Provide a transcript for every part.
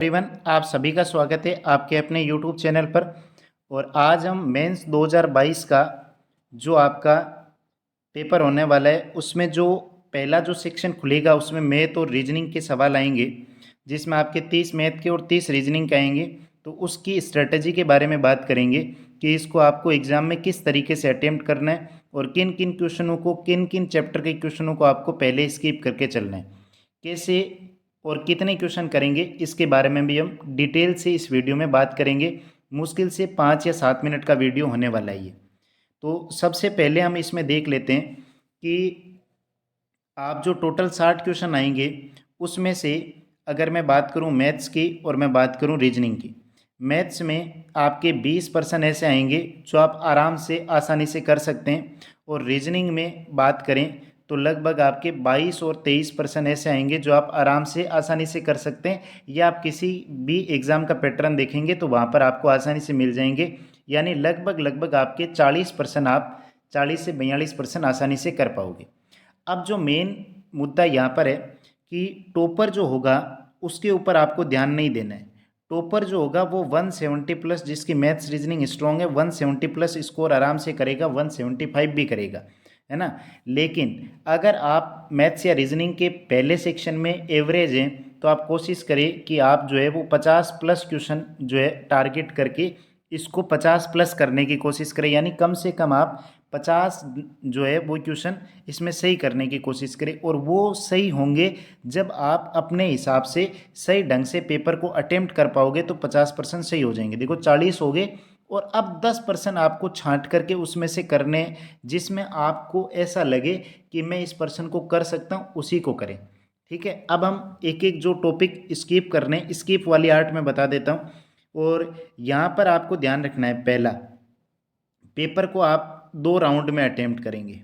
Everyone, आप सभी का स्वागत है आपके अपने यूट्यूब चैनल पर। और आज हम मेंस 2022 का जो आपका पेपर होने वाला है उसमें जो पहला जो सेक्शन खुलेगा उसमें मैथ और रीजनिंग के सवाल आएंगे, जिसमें आपके 30 मैथ के और 30 रीजनिंग के आएंगे। तो उसकी स्ट्रेटजी के बारे में बात करेंगे कि इसको आपको एग्ज़ाम में किस तरीके से अटेम्प्ट करना है और किन किन क्वेश्चनों को, किन किन चैप्टर के क्वेश्चनों को आपको पहले स्किप करके चलना है, कैसे और कितने क्वेश्चन करेंगे, इसके बारे में भी हम डिटेल से इस वीडियो में बात करेंगे। मुश्किल से 5 या 7 मिनट का वीडियो होने वाला है ये। तो सबसे पहले हम इसमें देख लेते हैं कि आप जो टोटल 60 क्वेश्चन आएंगे उसमें से अगर मैं बात करूं मैथ्स की और मैं बात करूं रीजनिंग की, मैथ्स में आपके 20% ऐसे आएंगे जो आप आराम से आसानी से कर सकते हैं। और रीजनिंग में बात करें तो लगभग आपके 22 और 23% ऐसे आएंगे जो आप आराम से आसानी से कर सकते हैं, या आप किसी भी एग्ज़ाम का पैटर्न देखेंगे तो वहाँ पर आपको आसानी से मिल जाएंगे। यानी लगभग लगभग आपके 40% आप 40 से 42% आसानी से कर पाओगे। अब जो मेन मुद्दा यहाँ पर है कि टॉपर जो होगा उसके ऊपर आपको ध्यान नहीं देना है। टॉपर जो होगा वो 170 प्लस, जिसकी मैथ्स रीजनिंग स्ट्रॉन्ग है, 170 प्लस स्कोर आराम से करेगा, 175 भी करेगा, है ना। लेकिन अगर आप मैथ्स या रीजनिंग के पहले सेक्शन में एवरेज हैं तो आप कोशिश करें कि आप जो है वो 50 प्लस क्वेश्चन जो है टारगेट करके इसको 50 प्लस करने की कोशिश करें। यानी कम से कम आप 50 जो है वो क्वेश्चन इसमें सही करने की कोशिश करें, और वो सही होंगे जब आप अपने हिसाब से सही ढंग से पेपर को अटेम्प्ट कर पाओगे तो 50% सही हो जाएंगे। देखो 40 हो गए और अब 10% आपको छांट करके उसमें से करने, जिसमें आपको ऐसा लगे कि मैं इस पर्सन को कर सकता हूँ उसी को करें। ठीक है, अब हम एक एक जो टॉपिक स्किप करने, स्किप वाली आर्ट में बता देता हूँ। और यहाँ पर आपको ध्यान रखना है, पहला पेपर को आप 2 राउंड में अटेम्प्ट करेंगे।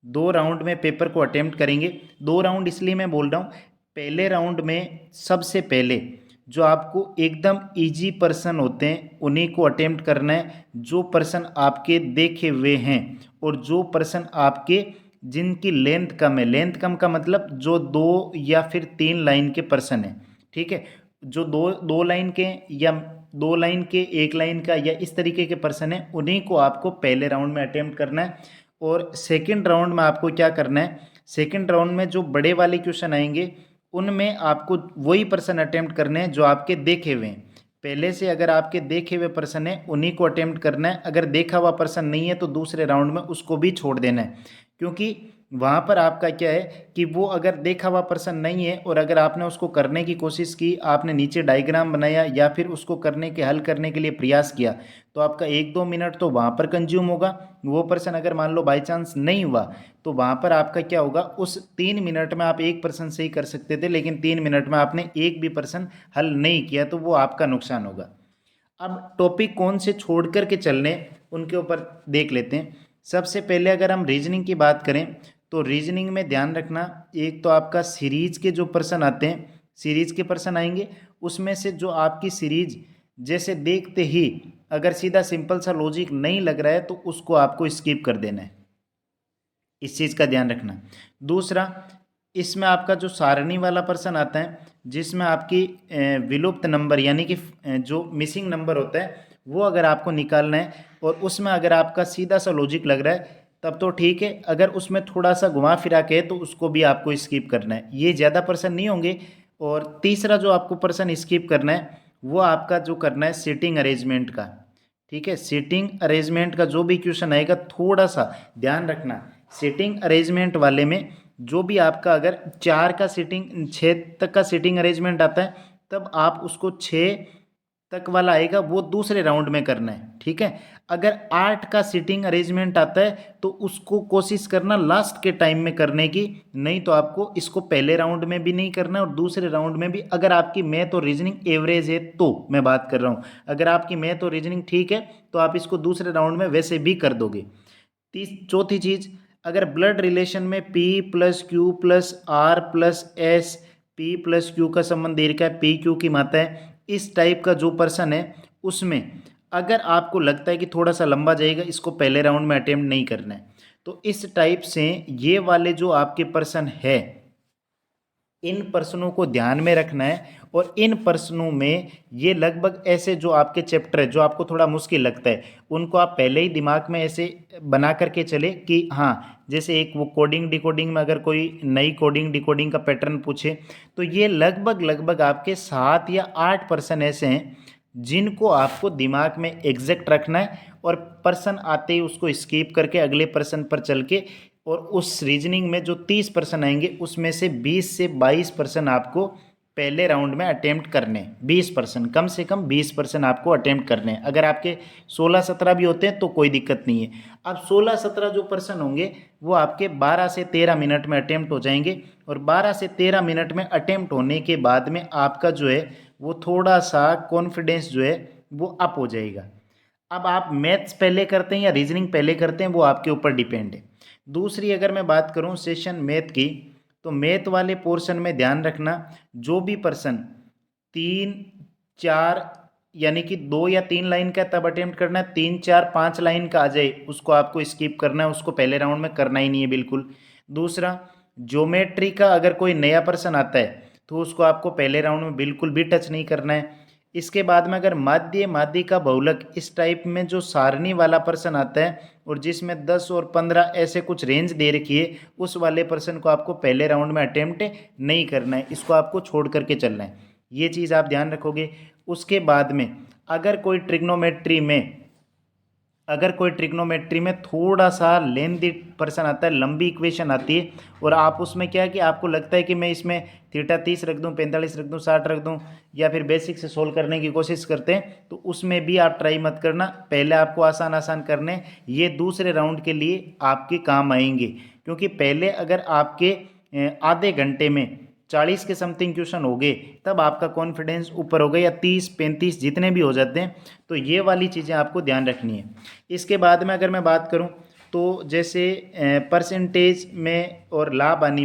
2 राउंड में पेपर को अटेम्प्ट करेंगे। 2 राउंड इसलिए मैं बोल रहा हूँ, पहले राउंड में सबसे पहले जो आपको एकदम इजी पर्सन होते हैं उन्हीं को अटेम्प्ट करना है, जो पर्सन आपके देखे हुए हैं और जो पर्सन आपके जिनकी लेंथ कम है। लेंथ कम का मतलब जो 2 या फिर 3 लाइन के पर्सन है। ठीक है, जो दो लाइन के या 2 लाइन के, 1 लाइन का या इस तरीके के पर्सन है, उन्हीं को आपको पहले राउंड में अटेम्प्ट करना है। और सेकंड राउंड में आपको क्या करना है, सेकंड राउंड में जो बड़े वाले क्वेश्चन आएंगे उनमें आपको वही पर्सन अटेम्प्ट करने हैं जो आपके देखे हुए हैं। पहले से अगर आपके देखे हुए पर्सन है उन्हीं को अटेम्प्ट करना है। अगर देखा हुआ पर्सन नहीं है तो दूसरे राउंड में उसको भी छोड़ देना है, क्योंकि वहाँ पर आपका क्या है कि वो अगर देखा हुआ पर्सन नहीं है और अगर आपने उसको करने की कोशिश की, आपने नीचे डायग्राम बनाया या फिर उसको करने के हल करने के लिए प्रयास किया, तो आपका 1-2 मिनट तो वहाँ पर कंज्यूम होगा। वो पर्सन अगर मान लो बाई चांस नहीं हुआ तो वहाँ पर आपका क्या होगा, उस 3 मिनट में आप एक पर्सन से ही कर सकते थे, लेकिन 3 मिनट में आपने एक भी पर्सन हल नहीं किया तो वो आपका नुकसान होगा। अब टॉपिक कौन से छोड़ कर के चलने उनके ऊपर देख लेते हैं। सबसे पहले अगर हम रीजनिंग की बात करें तो रीजनिंग में ध्यान रखना, एक तो आपका सीरीज के जो पर्सन आते हैं, सीरीज के पर्सन आएंगे, उसमें से जो आपकी सीरीज जैसे देखते ही अगर सीधा सिंपल सा लॉजिक नहीं लग रहा है तो उसको आपको स्किप कर देना है, इस चीज़ का ध्यान रखना। दूसरा, इसमें आपका जो सारणी वाला पर्सन आता है जिसमें आपकी विलुप्त नंबर यानी कि जो मिसिंग नंबर होता है वो अगर आपको निकालना है और उसमें अगर आपका सीधा सा लॉजिक लग रहा है तब तो ठीक है, अगर उसमें थोड़ा सा घुमा फिरा के है तो उसको भी आपको स्किप करना है। ये ज़्यादा पर्सन नहीं होंगे। और तीसरा जो आपको पर्सन स्किप करना है वो आपका जो करना है सीटिंग अरेंजमेंट का। ठीक है, सीटिंग अरेंजमेंट का जो भी क्वेश्चन आएगा थोड़ा सा ध्यान रखना। सीटिंग अरेंजमेंट वाले में जो भी आपका अगर 4 का सीटिंग 6 तक का सीटिंग अरेंजमेंट आता है तब आप उसको 6 तक वाला आएगा वो दूसरे राउंड में करना है। ठीक है, अगर 8 का सीटिंग अरेंजमेंट आता है तो उसको कोशिश करना लास्ट के टाइम में करने की, नहीं तो आपको इसको पहले राउंड में भी नहीं करना और दूसरे राउंड में भी। अगर आपकी मैथ और रीजनिंग एवरेज है तो मैं बात कर रहा हूँ, अगर आपकी मैथ और रीजनिंग ठीक है तो आप इसको दूसरे राउंड में वैसे भी कर दोगे। चौथी चीज़, अगर ब्लड रिलेशन में P plus Q plus R plus S, P plus Q का संबंध दे रखा है, पी क्यू की मात्रा है, इस टाइप का जो पर्सन है उसमें अगर आपको लगता है कि थोड़ा सा लंबा जाएगा, इसको पहले राउंड में अटेम्प्ट नहीं करना है, तो इस टाइप से ये वाले जो आपके पर्सन है इन प्रश्नों को ध्यान में रखना है। और इन प्रश्नों में ये लगभग ऐसे जो आपके चैप्टर है जो आपको थोड़ा मुश्किल लगता है उनको आप पहले ही दिमाग में ऐसे बना करके चले कि हाँ, जैसे एक वो कोडिंग डिकोडिंग में अगर कोई नई कोडिंग डिकोडिंग का पैटर्न पूछे तो ये लगभग लगभग आपके 7 या 8% ऐसे हैं जिनको आपको दिमाग में एग्जैक्ट रखना है और पर्सन आते ही उसको स्किप करके अगले पर्सन पर चल के, और उस रीजनिंग में जो 30% आएंगे उसमें से 20 से 22% आपको पहले राउंड में अटेम्प्ट करने, 20% कम से कम 20% आपको अटेम्प्ट करने हैं। अगर आपके 16-17 भी होते हैं तो कोई दिक्कत नहीं है। अब 16-17 जो पर्सन होंगे वो आपके 12 से 13 मिनट में अटेम्प्ट हो जाएंगे, और 12 से 13 मिनट में अटेम्प्ट होने के बाद में आपका जो है वो थोड़ा सा कॉन्फिडेंस जो है वो अप हो जाएगा। अब आप मैथ्स पहले करते हैं या रीजनिंग पहले करते हैं वो आपके ऊपर डिपेंड है। दूसरी अगर मैं बात करूं सेशन मैथ की, तो मैथ वाले पोर्शन में ध्यान रखना जो भी पर्सन 3-4 यानी कि 2 या 3 लाइन का तब अटेम्प्ट करना है, 3-4-5 लाइन का आ जाए उसको आपको स्किप करना है, उसको पहले राउंड में करना ही नहीं है बिल्कुल। दूसरा, ज्योमेट्री का अगर कोई नया पर्सन आता है तो उसको आपको पहले राउंड में बिल्कुल भी टच नहीं करना है। इसके बाद में अगर माध्य माध्य का बहुलक इस टाइप में जो सारणी वाला पर्सन आता है और जिसमें 10 और 15 ऐसे कुछ रेंज दे रखी है, उस वाले पर्सन को आपको पहले राउंड में अटेम्प्ट नहीं करना है, इसको आपको छोड़ करके चलना है। ये चीज़ आप ध्यान रखोगे। उसके बाद में अगर कोई ट्रिग्नोमेट्री में थोड़ा सा लेंथी पर्सन आता है, लंबी इक्वेशन आती है, और आप उसमें क्या है कि आपको लगता है कि मैं इसमें थीटा 30 रख दूं, 45 रख दूं, 60 रख दूं, या फिर बेसिक से सोल्व करने की कोशिश करते हैं, तो उसमें भी आप ट्राई मत करना। पहले आपको आसान आसान करने, ये दूसरे राउंड के लिए आपके काम आएंगे। क्योंकि पहले अगर आपके आधे घंटे में 40 के समथिंग क्वेश्चन हो गए तब आपका कॉन्फिडेंस ऊपर हो गया, या 30-35 जितने भी हो जाते हैं, तो ये वाली चीज़ें आपको ध्यान रखनी है। इसके बाद में अगर मैं बात करूं तो जैसे परसेंटेज में और लाभ हानि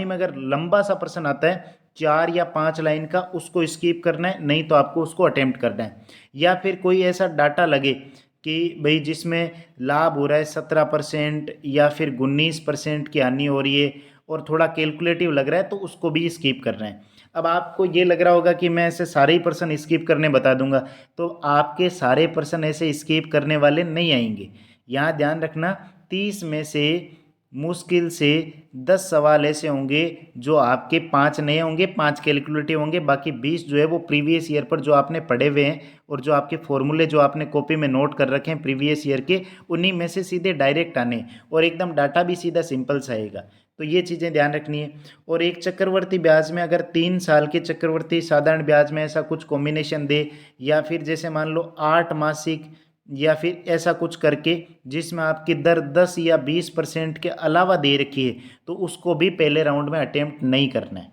में अगर लंबा सा प्रश्न आता है 4 या 5 लाइन का, उसको स्किप करना है, नहीं तो आपको उसको अटेम्प्ट करना है। या फिर कोई ऐसा डाटा लगे कि भाई जिसमें लाभ हो रहा है 17% या फिर 19% की हानि हो रही है और थोड़ा कैलकुलेटिव लग रहा है, तो उसको भी स्किप करना है। अब आपको ये लग रहा होगा कि मैं ऐसे सारे ही पर्सन स्किप करने बता दूंगा, तो आपके सारे पर्सन ऐसे स्किप करने वाले नहीं आएंगे। यहाँ ध्यान रखना, 30 में से मुश्किल से 10 सवाल ऐसे होंगे जो आपके 5 नए होंगे, 5 कैलकुलेटिव होंगे, बाकी 20 जो है वो प्रीवियस ईयर पर जो आपने पढ़े हुए हैं और जो आपके फॉर्मूले जो आपने कॉपी में नोट कर रखे हैं प्रीवियस ईयर के, उन्हीं में से सीधे डायरेक्ट आने, और एकदम डाटा भी सीधा सिंपल सा आएगा। तो ये चीज़ें ध्यान रखनी है। और एक चक्रवर्ती ब्याज में अगर 3 साल के चक्रवर्ती साधारण ब्याज में ऐसा कुछ कॉम्बिनेशन दे, या फिर जैसे मान लो 8 मासिक, या फिर ऐसा कुछ करके जिसमें आपकी दर 10 या 20% के अलावा दे रखी है, तो उसको भी पहले राउंड में अटेम्प्ट नहीं करना है।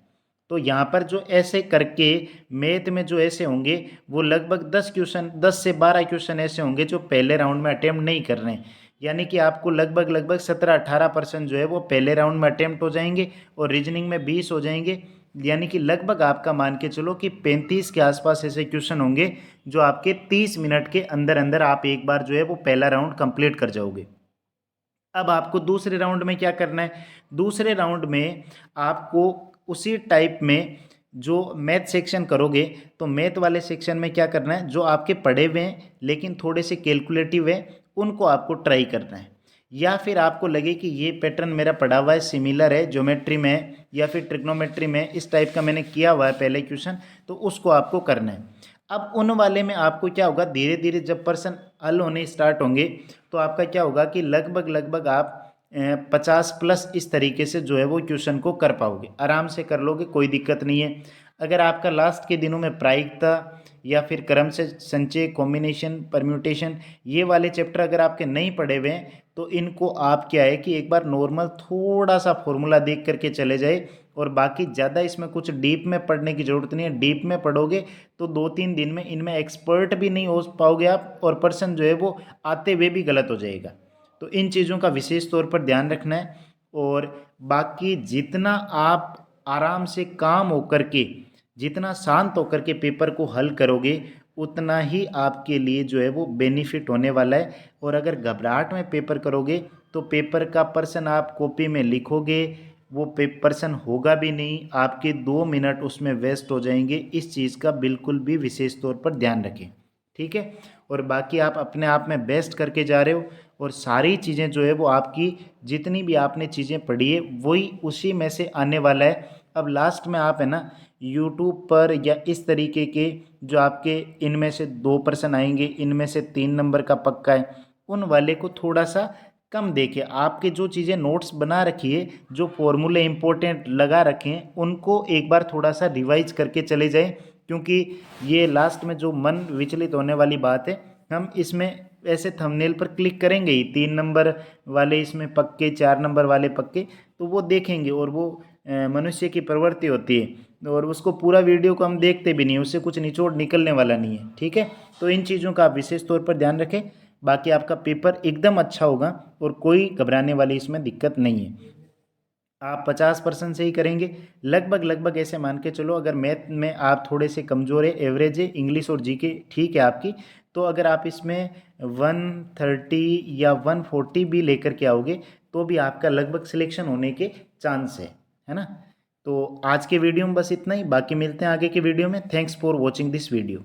तो यहाँ पर जो ऐसे करके मैथ में जो ऐसे होंगे वो लगभग 10 से 12 क्वेश्चन ऐसे होंगे जो पहले राउंड में अटेम्प्ट नहीं कर रहे हैं। यानी कि आपको लगभग लगभग 17-18% जो है वो पहले राउंड में अटेम्प्ट हो जाएंगे, और रीजनिंग में 20 हो जाएंगे। यानी कि लगभग आपका मान के चलो कि 35 के आसपास ऐसे क्वेश्चन होंगे जो आपके 30 मिनट के अंदर अंदर आप एक बार जो है वो पहला राउंड कंप्लीट कर जाओगे। अब आपको दूसरे राउंड में क्या करना है? दूसरे राउंड में आपको उसी टाइप में जो मैथ सेक्शन करोगे, तो मैथ वाले सेक्शन में क्या करना है, जो आपके पढ़े हुए हैं लेकिन थोड़े से कैलकुलेटिव है उनको आपको ट्राई करना है। या फिर आपको लगे कि ये पैटर्न मेरा पढ़ा हुआ है, सिमिलर है, ज्योमेट्री में या फिर ट्रिग्नोमेट्री में इस टाइप का मैंने किया हुआ है पहले क्वेश्चन, तो उसको आपको करना है। अब उन वाले में आपको क्या होगा, धीरे धीरे जब पर्सन हल होने स्टार्ट होंगे तो आपका क्या होगा कि लगभग लगभग आप 50+ इस तरीके से जो है वो क्वेश्चन को कर पाओगे, आराम से कर लोगे, कोई दिक्कत नहीं है। अगर आपका लास्ट के दिनों में प्रायिकता या फिर क्रम से संचय, कॉम्बिनेशन, परम्यूटेशन, ये वाले चैप्टर अगर आपके नहीं पढ़े हुए हैं, तो इनको आप क्या है कि एक बार नॉर्मल थोड़ा सा फॉर्मूला देख करके चले जाए, और बाकी ज़्यादा इसमें कुछ डीप में पढ़ने की ज़रूरत नहीं है। डीप में पढ़ोगे तो 2-3 दिन में इनमें एक्सपर्ट भी नहीं हो पाओगे आप, और पर्सन जो है वो आते हुए भी गलत हो जाएगा। तो इन चीज़ों का विशेष तौर पर ध्यान रखना है। और बाकी जितना आप आराम से काम होकर के, जितना शांत होकर के पेपर को हल करोगे, उतना ही आपके लिए जो है वो बेनिफिट होने वाला है। और अगर घबराहट में पेपर करोगे तो पेपर का पर्सन आप कॉपी में लिखोगे, वो पर्सन होगा भी नहीं, आपके 2 मिनट उसमें वेस्ट हो जाएंगे। इस चीज़ का बिल्कुल भी विशेष तौर पर ध्यान रखें, ठीक है। और बाकी आप अपने आप में बेस्ट करके जा रहे हो, और सारी चीज़ें जो है वो आपकी जितनी भी आपने चीज़ें पढ़ी है वही उसी में से आने वाला है। अब लास्ट में आप है ना यूट्यूब पर या इस तरीके के जो आपके इनमें से 2% आएंगे, इनमें से 3 नंबर का पक्का है, उन वाले को थोड़ा सा कम देखिए। आपके जो चीज़ें नोट्स बना रखी है, जो फॉर्मूले इंपॉर्टेंट लगा रखे हैं, उनको एक बार थोड़ा सा रिवाइज करके चले जाएं, क्योंकि ये लास्ट में जो मन विचलित होने वाली बात है, हम इसमें ऐसे थंबनेल पर क्लिक करेंगे ही 3 नंबर वाले इसमें पक्के, 4 नंबर वाले पक्के, तो वो देखेंगे, और वो मनुष्य की प्रवृत्ति होती है, और उसको पूरा वीडियो को हम देखते भी नहीं, उससे कुछ निचोड़ निकलने वाला नहीं है, ठीक है। तो इन चीज़ों का आप विशेष तौर पर ध्यान रखें। बाकी आपका पेपर एकदम अच्छा होगा, और कोई घबराने वाली इसमें दिक्कत नहीं है। आप 50% से ही करेंगे, लगभग लगभग ऐसे मान के चलो। अगर मैथ में आप थोड़े से कमज़ोर है, एवरेज है, इंग्लिश और जीके ठीक है आपकी, तो अगर आप इसमें 130 या 140 भी लेकर के आओगे तो भी आपका लगभग सिलेक्शन होने के चांस है ना। तो आज के वीडियो में बस इतना ही, बाकी मिलते हैं आगे के वीडियो में। Thanks for watching this video.